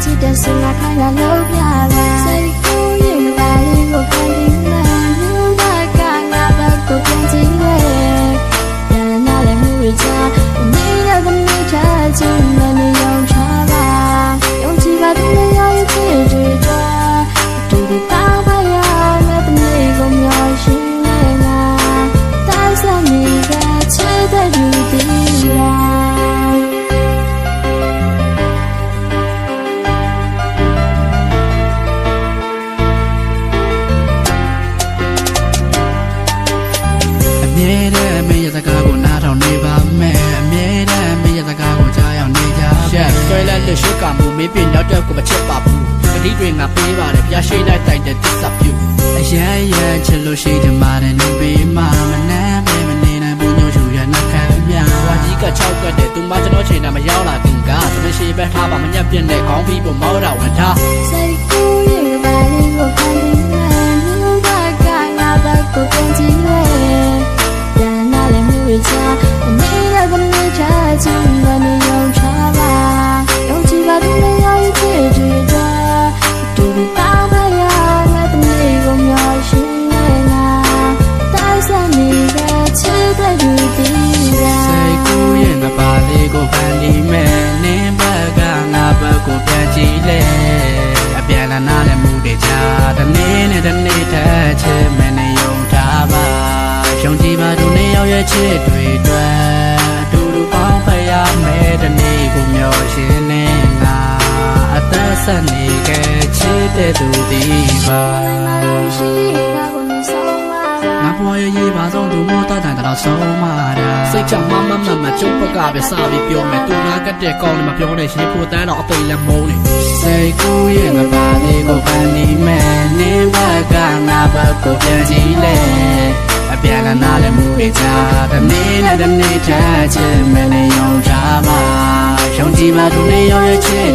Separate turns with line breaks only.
ချစ်တဲ့ဆိုငါခိုင်းတာလို့ပြပါစိတ်ကူးရင်ပါလေးကိုဖန်တီးမယ်လူဘက်ကငါဘက်ကိုပြန်ကြည့်လေပြန်လာတဲ့မှုတွေချနေရတဲ့နေချချင်နေရုံချပါယုံကြည်ပါသူနဲ့ရောရဲ့ချစ်တွေတူတူတောင်းပါရမယ့်တနေ့ကိုမျှော်ရှိနေတာတိုင်းစနေတဲ့ချစ်တဲ့လူတွေ
လက်ရှိကမှုမေးပြနောက်တော့ကိုမချက်ပါဘူးကတိတွေငါပေးပါတယ်ပြရှိလိုက်တိုက်တဲ့သစ္စာပြုအရန်ရန်ချလို့ရှိတယ်မာတဲ့နေပေးမှမနှမ်းပဲမနေနိုင်ဘူးညို့ချူရနှက်ခံမြာဝါကြီးက6ကတ်တဲ့သူမကျွန်တော်ချိန်တာမရောက်လာခင်ကသမရှိပဲထားပါမညက်ပြင်းတဲ့ခေါင်းပြီးပေါ်မောက်တာဝင်ထား
စိတ်ကူးရင်ပါလေးကိုဖန်တီးမယ်လူဘက်ကငါဘက်ကိုပြန်ကြည့်လေပြန်လာတဲ့မှုတွေချနေရတဲ့နေချချင်နေရုံချပါယုံကြည်ပါသူနဲ့ရောရဲ့ချစ်တွေတူတူတောင်းပါရမယ့်တနေ့ကိုမျှော်ရှိနေတာတိုင်းစနေတဲ့ချစ်တဲ့လူတွေ
စိတ်ကူးရင်ပါလေးကိုဖန်တီးမယ်နင်းဘက်ကငါဘက်ကိုပြန်ကြည့်လေအပြန်လာနာတဲ့မှုတွေချတနေ့နဲ့တနေ့ထချစ်မယ်နေရုံထားပါယုံကြည်ပါသူနဲ့ရောရဲ့ချစ်တွေတူတူပေါင်းဖရမယ်တနေ့ကိုမျှော်ရှိနေတာအသက်ဆက်နေခဲ့ချစ်တဲ့သူဒီပါငါဘွားရဲ့ရေးပါဆုံးသူမောတတ်တယ်တော့ဆုံးမတာစိတ်ချမမကျုပ်ဘက်ကပဲစပြီးပြောမယ်သူငါကတဲ့ကောင်းတယ်မပြောနဲ့ရှင်ဖို့တန်းတော့အသိလက်မုန်းနေစိတ်ကူးရဲ့ငါပါလေးကိုဖန်တီးမယ်နင်းဘက်ကငါဘက်ကိုပြန်ကြည့်လေအပြန်လာနာလည်းမှုတွေချတနေ့နဲ့တနေ့ချချင်မနေရုံထားပါယုံကြည်ပါသူနဲ့ရောရဲ့ချစ်